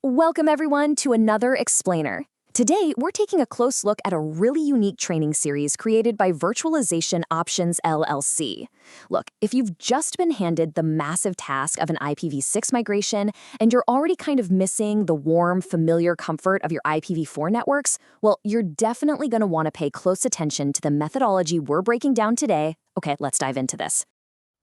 Welcome everyone to another Explainer. Today, we're taking a close look at a really unique training series created by Virtualization Options LLC. Look, if you've just been handed the massive task of an IPv6 migration and you're already kind of missing the warm, familiar comfort of your IPv4 networks, well, you're definitely going to want to pay close attention to the methodology we're breaking down today. Okay, let's dive into this.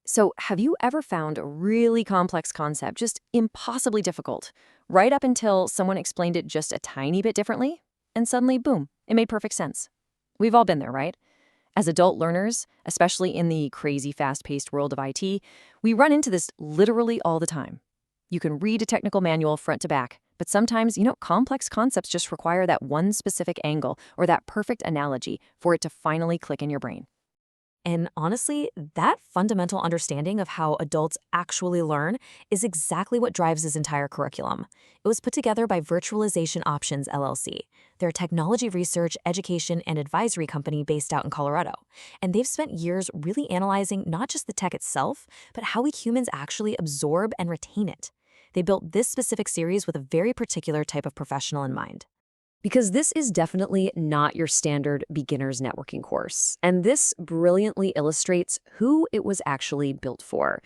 So, have you ever found a really complex concept just impossibly difficult, right up until someone explained it just a tiny bit differently? And suddenly, boom, it made perfect sense. We've all been there, right? As adult learners, especially in the crazy fast-paced world of IT, we run into this literally all the time. You can read a technical manual front to back, but sometimes, complex concepts just require that one specific angle or that perfect analogy for it to finally click in your brain. And honestly, that fundamental understanding of how adults actually learn is exactly what drives this entire curriculum. It was put together by Virtualization Options LLC. They're a technology research, education, and advisory company based out in Colorado. And they've spent years really analyzing not just the tech itself, but how we humans actually absorb and retain it. They built this specific series with a very particular type of professional in mind. Because this is definitely not your standard beginner's networking course, and this brilliantly illustrates who it was actually built for.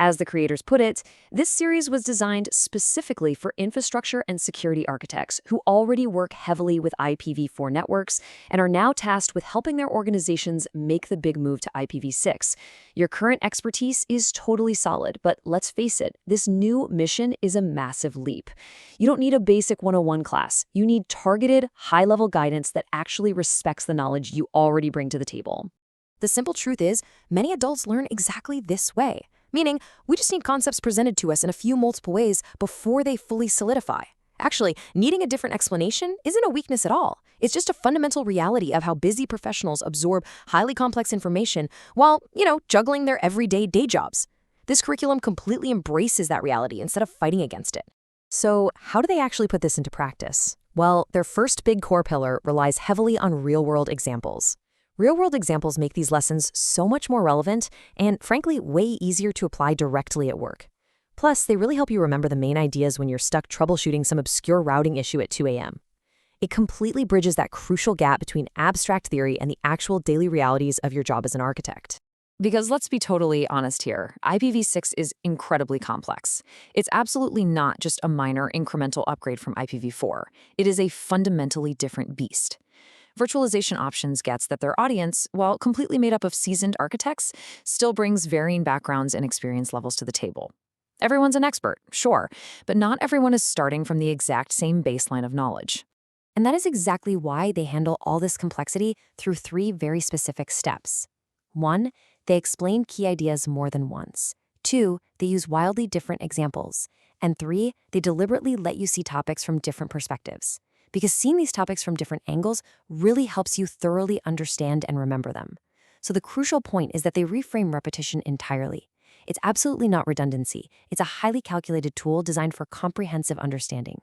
As the creators put it, this series was designed specifically for infrastructure and security architects who already work heavily with IPv4 networks and are now tasked with helping their organizations make the big move to IPv6. Your current expertise is totally solid, but let's face it, this new mission is a massive leap. You don't need a basic 101 class. You need targeted, high-level guidance that actually respects the knowledge you already bring to the table. The simple truth is, many adults learn exactly this way. Meaning, we just need concepts presented to us in a few multiple ways before they fully solidify. Actually, needing a different explanation isn't a weakness at all. It's just a fundamental reality of how busy professionals absorb highly complex information while, juggling their everyday day jobs. This curriculum completely embraces that reality instead of fighting against it. So, how do they actually put this into practice? Well, their first big core pillar relies heavily on real-world examples. Real-world examples make these lessons so much more relevant and, frankly, way easier to apply directly at work. Plus, they really help you remember the main ideas when you're stuck troubleshooting some obscure routing issue at 2 a.m. It completely bridges that crucial gap between abstract theory and the actual daily realities of your job as an architect. Because let's be totally honest here, IPv6 is incredibly complex. It's absolutely not just a minor incremental upgrade from IPv4. It is a fundamentally different beast. Virtualization Options gets that their audience, while completely made up of seasoned architects, still brings varying backgrounds and experience levels to the table. Everyone's an expert, sure, but not everyone is starting from the exact same baseline of knowledge. And that is exactly why they handle all this complexity through 3 very specific steps. 1, they explain key ideas more than once. 2, they use wildly different examples. And 3, they deliberately let you see topics from different perspectives. Because seeing these topics from different angles really helps you thoroughly understand and remember them. So the crucial point is that they reframe repetition entirely. It's absolutely not redundancy. It's a highly calculated tool designed for comprehensive understanding.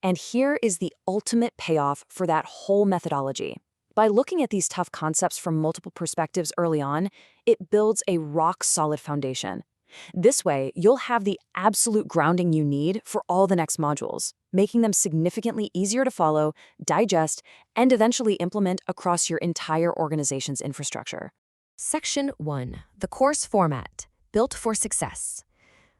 And here is the ultimate payoff for that whole methodology. By looking at these tough concepts from multiple perspectives early on, it builds a rock-solid foundation. This way, you'll have the absolute grounding you need for all the next modules, making them significantly easier to follow, digest, and eventually implement across your entire organization's infrastructure. Section 1. The course format, built for success.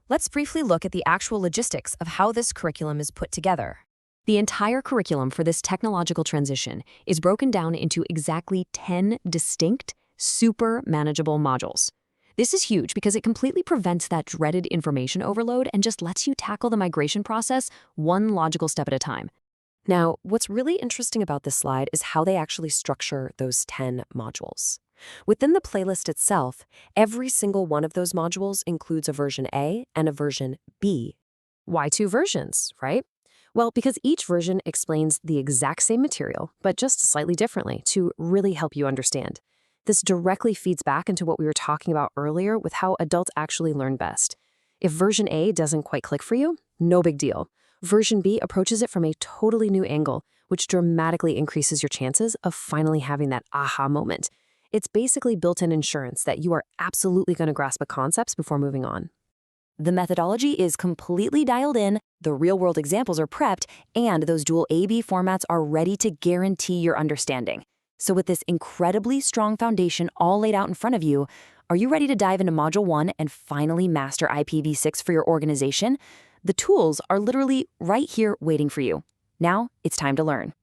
Let's briefly look at the actual logistics of how this curriculum is put together. The entire curriculum for this technological transition is broken down into exactly 10 distinct, super manageable modules. This is huge because it completely prevents that dreaded information overload and just lets you tackle the migration process one logical step at a time. Now, what's really interesting about this slide is how they actually structure those 10 modules. Within the playlist itself, every single one of those modules includes a version A and a version B. Why 2 versions, right? Well, because each version explains the exact same material, but just slightly differently to really help you understand. This directly feeds back into what we were talking about earlier with how adults actually learn best. If version A doesn't quite click for you, no big deal. Version B approaches it from a totally new angle, which dramatically increases your chances of finally having that aha moment. It's basically built-in insurance that you are absolutely going to grasp the concepts before moving on. The methodology is completely dialed in, The real-world examples are prepped, and those dual A/B formats are ready to guarantee your understanding. So with this incredibly strong foundation all laid out in front of you, are you ready to dive into Module 1 and finally master IPv6 for your organization? The tools are literally right here waiting for you. Now it's time to learn.